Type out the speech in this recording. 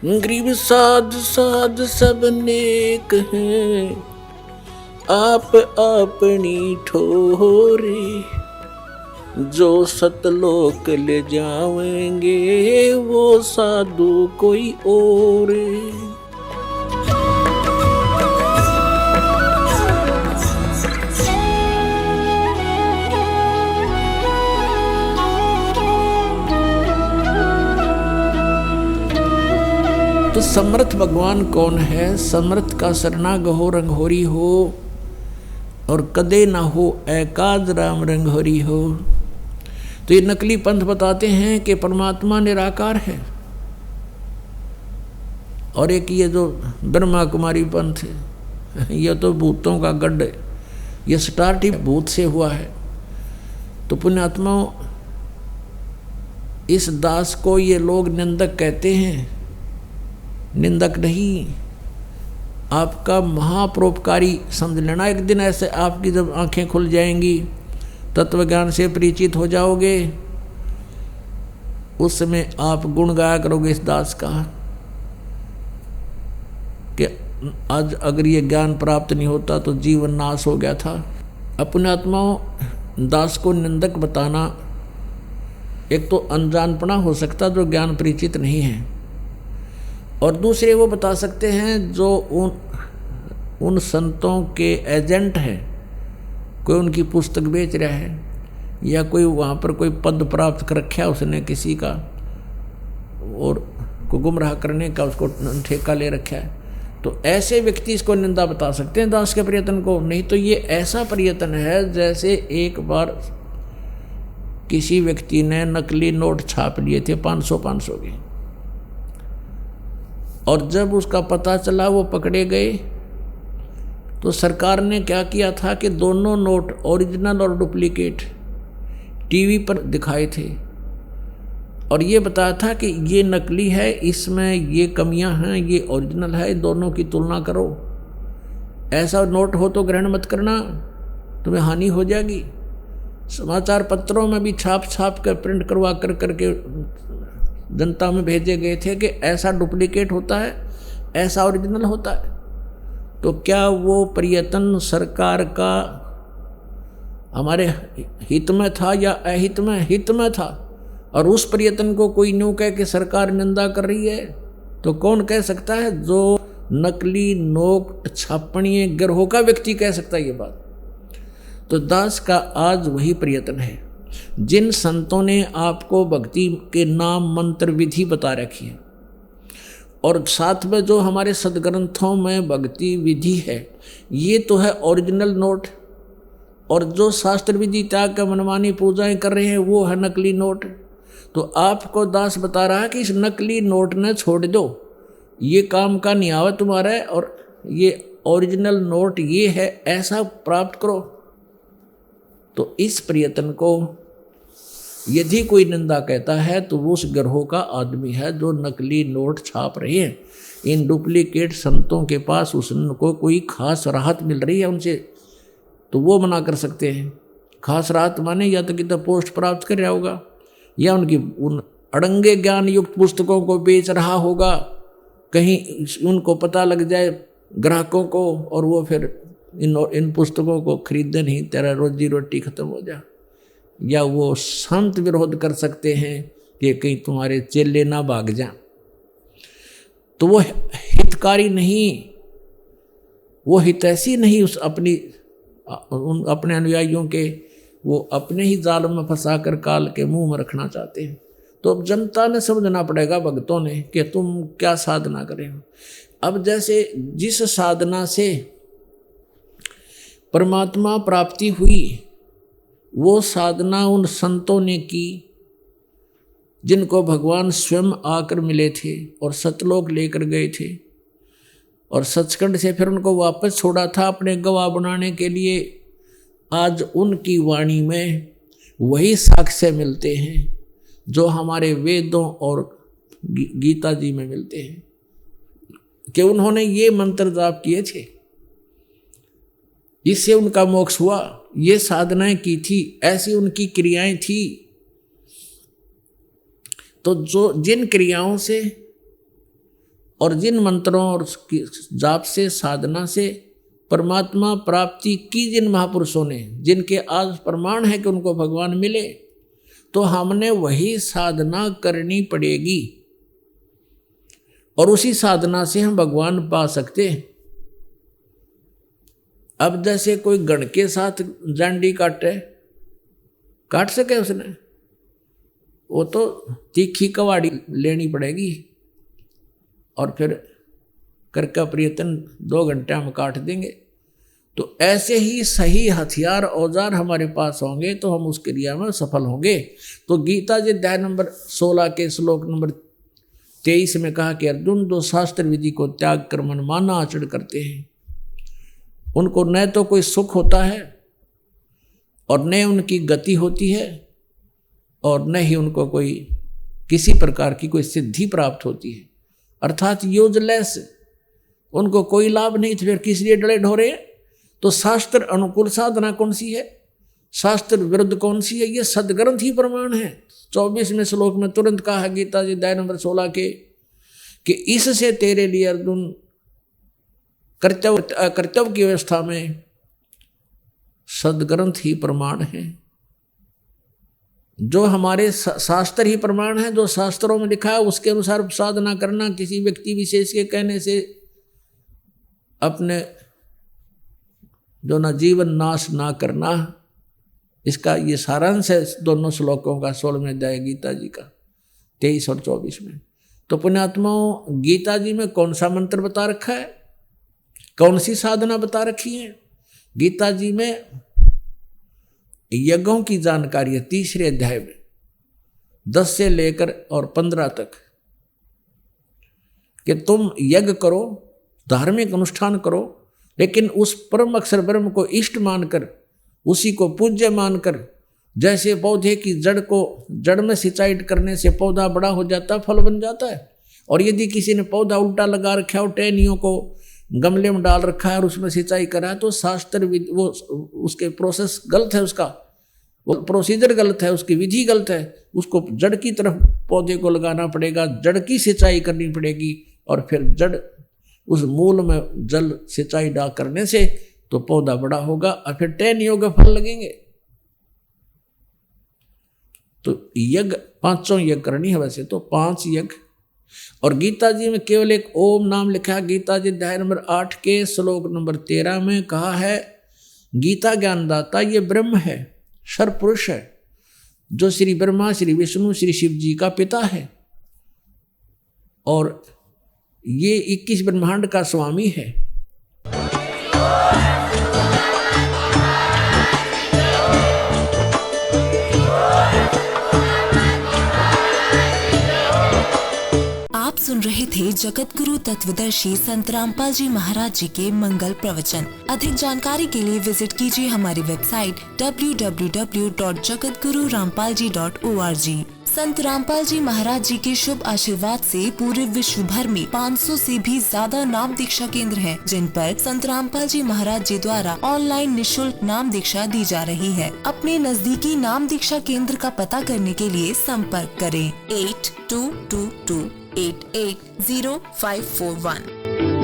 गरीब साध साध सब नेक हैं, आप अपनी ठोरे, जो सतलोक ले जावेंगे वो साधु कोई और। तो समर्थ भगवान कौन है? समर्थ का शरणागहो रंगहोरी हो, और कदे ना हो एकाद राम रंगहोरी हो। तो ये नकली पंथ बताते हैं कि परमात्मा निराकार है, और एक ये जो ब्रह्मा कुमारी पंथ है, यह तो भूतों का गढ़ है, ये स्टार्ट ही भूत से हुआ है। तो पुण्यात्माओं, इस दास को ये लोग निंदक कहते हैं। निंदक नहीं, आपका महापरोपकारी समझ लेना। एक दिन ऐसे आपकी जब आंखें खुल जाएंगी, तत्व ज्ञान से परिचित हो जाओगे, उस समय आप गुण गाया करोगे इस दास का कि आज अगर ये ज्ञान प्राप्त नहीं होता तो जीवन नाश हो गया था। अपने आत्माओं, दास को निंदक बताना एक तो अनजानपना हो सकता जो ज्ञान परिचित नहीं है, और दूसरे वो बता सकते हैं जो उन संतों के एजेंट हैं। कोई उनकी पुस्तक बेच रहा है, या कोई वहाँ पर कोई पद प्राप्त कर रखा है उसने किसी का, और को गुमराह करने का उसको ठेका ले रखा है। तो ऐसे व्यक्ति इसको निंदा बता सकते हैं दास के प्रयत्न को। नहीं तो ये ऐसा प्रयत्न है जैसे एक बार किसी व्यक्ति ने नकली नोट छाप लिए थे 500 के, और जब उसका पता चला वो पकड़े गए, तो सरकार ने क्या किया था कि दोनों नोट ओरिजिनल और डुप्लीकेट टीवी पर दिखाए थे, और ये बताया था कि ये नकली है, इसमें ये कमियां हैं, ये ओरिजिनल है, दोनों की तुलना करो। ऐसा नोट हो तो ग्रहण मत करना, तुम्हें हानि हो जाएगी। समाचार पत्रों में भी छाप कर प्रिंट करवा करके जनता में भेजे गए थे कि ऐसा डुप्लीकेट होता है, ऐसा ओरिजिनल होता है। तो क्या वो प्रयत्न सरकार का हमारे हित में था या अहित में? हित में था। और उस प्रयत्न को कोई न्यू कह के सरकार निंदा कर रही है, तो कौन कह सकता है? जो नकली नोट छापणीय गिरोह का व्यक्ति कह सकता है ये बात। तो दास का आज वही प्रयत्न है। जिन संतों ने आपको भक्ति के नाम मंत्र विधि बता रखी है, और साथ में जो हमारे सदग्रंथों में भक्ति विधि है, ये तो है ओरिजिनल नोट, और जो शास्त्र विधि त्याग कर मनमानी पूजाएं कर रहे हैं वो है नकली नोट। तो आपको दास बता रहा है कि इस नकली नोट ने छोड़ दो, ये काम का नहीं आवा तुम्हारा है, और ये ओरिजिनल नोट ये है, ऐसा प्राप्त करो। तो इस प्रयत्न को यदि कोई निंदा कहता है तो वो उस ग्रहों का आदमी है जो नकली नोट छाप रहे हैं। इन डुप्लीकेट संतों के पास उसको कोई खास राहत मिल रही है उनसे, तो वो मना कर सकते हैं। खास राहत माने या तो कितना पोस्ट प्राप्त कर रहा होगा, या उनकी उन अड़ंगे ज्ञान युक्त पुस्तकों को बेच रहा होगा, कहीं उनको पता लग जाए ग्राहकों को, और वो फिर इन पुस्तकों को खरीदे नहीं, तेरा रोजी रोटी खत्म हो जाए। या वो संत विरोध कर सकते हैं कि कहीं तुम्हारे चेले ना भाग जाएं। तो वो हितकारी नहीं, वो हितैषी नहीं उस अपने अनुयायियों के, वो अपने ही जाल में फंसा कर काल के मुंह में रखना चाहते हैं। तो अब जनता ने समझना पड़ेगा, भक्तों ने, कि तुम क्या साधना करें। अब जैसे जिस साधना से परमात्मा प्राप्ति हुई, वो साधना उन संतों ने की जिनको भगवान स्वयं आकर मिले थे और सतलोक लेकर गए थे, और सचखंड से फिर उनको वापस छोड़ा था अपने गवाह बनाने के लिए। आज उनकी वाणी में वही साक्ष्य मिलते हैं जो हमारे वेदों और गीता जी में मिलते हैं कि उन्होंने ये मंत्र जाप किए थे, इससे उनका मोक्ष हुआ, ये साधनाएं की थी, ऐसी उनकी क्रियाएं थी। तो जो जिन क्रियाओं से और जिन मंत्रों और जाप से, साधना से परमात्मा प्राप्ति की जिन महापुरुषों ने, जिनके आज प्रमाण है कि उनको भगवान मिले, तो हमने वही साधना करनी पड़ेगी और उसी साधना से हम भगवान पा सकते हैं। अब जैसे कोई गण के साथ जांडी काट सके उसने, वो तो तीखी कवाड़ी लेनी पड़ेगी और फिर करके प्रयत्न 2 घंटे हम काट देंगे। तो ऐसे ही सही हथियार औजार हमारे पास होंगे तो हम उस क्रिया में सफल होंगे। तो गीता जी अध्याय नंबर 16 के श्लोक नंबर 23 में कहा कि अर्जुन जो शास्त्र विधि को त्याग कर मनमाना आचरण करते हैं, उनको न तो कोई सुख होता है और न उनकी गति होती है और न ही उनको कोई किसी प्रकार की कोई सिद्धि प्राप्त होती है, अर्थात यूजलेस, उनको कोई लाभ नहीं। तो फिर किस लिए डरे ढोरे? तो शास्त्र अनुकूल साधना कौन सी है, शास्त्र विरुद्ध कौन सी है? ये सदग्रंथ ही प्रमाण है। 24वें श्लोक में तुरंत कहा है गीता जी अध्याय नंबर 16 के कि इससे तेरे लिए अर्जुन कर्तव्य की व्यवस्था में सदग्रंथ ही प्रमाण है। जो हमारे शास्त्र ही प्रमाण है, जो शास्त्रों में लिखा है उसके अनुसार साधना करना, किसी व्यक्ति विशेष के कहने से अपने जो ना जीवन नाश ना करना, इसका ये सारांश है दोनों श्लोकों का 16वें अध्याय गीता जी का 23 और 24 में। तो पुण्यात्माओं, गीता जी में कौन सा मंत्र बता रखा है, कौन सी साधना बता रखी है? गीता जी में यज्ञों की जानकारी है 3रे अध्याय में 10 से लेकर और 15 तक कि तुम यज्ञ करो, धार्मिक अनुष्ठान करो, लेकिन उस परम अक्षर ब्रह्म को इष्ट मानकर, उसी को पूज्य मानकर, जैसे पौधे की जड़ में सिंचाई करने से पौधा बड़ा हो जाता है, फल बन जाता है। और यदि किसी ने पौधा उल्टा लगा रखा है, टहनियों को गमले में डाल रखा है और उसमें सिंचाई करा है, तो शास्त्र वो उसके प्रोसेस गलत है, उसका वो प्रोसीजर गलत है, उसकी विधि गलत है। उसको जड़ की तरफ पौधे को लगाना पड़ेगा, जड़ की सिंचाई करनी पड़ेगी और फिर जड़ उस मूल में जल सिंचाई डाल करने से तो पौधा बड़ा होगा और फिर टहनियों के फल लगेंगे। तो यज्ञ 5 यज्ञ करनी है, वैसे तो 5 यज्ञ। और गीता जी में केवल एक ओम नाम लिखा है। गीता जी अध्याय नंबर 8 के श्लोक नंबर 13 में कहा है, गीता ज्ञानदाता ये ब्रह्म है, सर्वपुरुष है, जो श्री ब्रह्मा, श्री विष्णु, श्री शिव जी का पिता है और ये 21 ब्रह्मांड का स्वामी है। आप सुन रहे थे जगत गुरु तत्वदर्शी संत रामपाल जी महाराज जी के मंगल प्रवचन। अधिक जानकारी के लिए विजिट कीजिए हमारी वेबसाइट www.jagatgururampalji.org। संत रामपाल जी महाराज जी के शुभ आशीर्वाद से पूरे विश्व भर में 500 से भी ज्यादा नाम दीक्षा केंद्र हैं, जिन पर संत रामपाल जी महाराज जी द्वारा ऑनलाइन निःशुल्क नाम दीक्षा दी जा रही है। अपने नजदीकी नाम दीक्षा केंद्र का पता करने के लिए संपर्क करें 8222880541।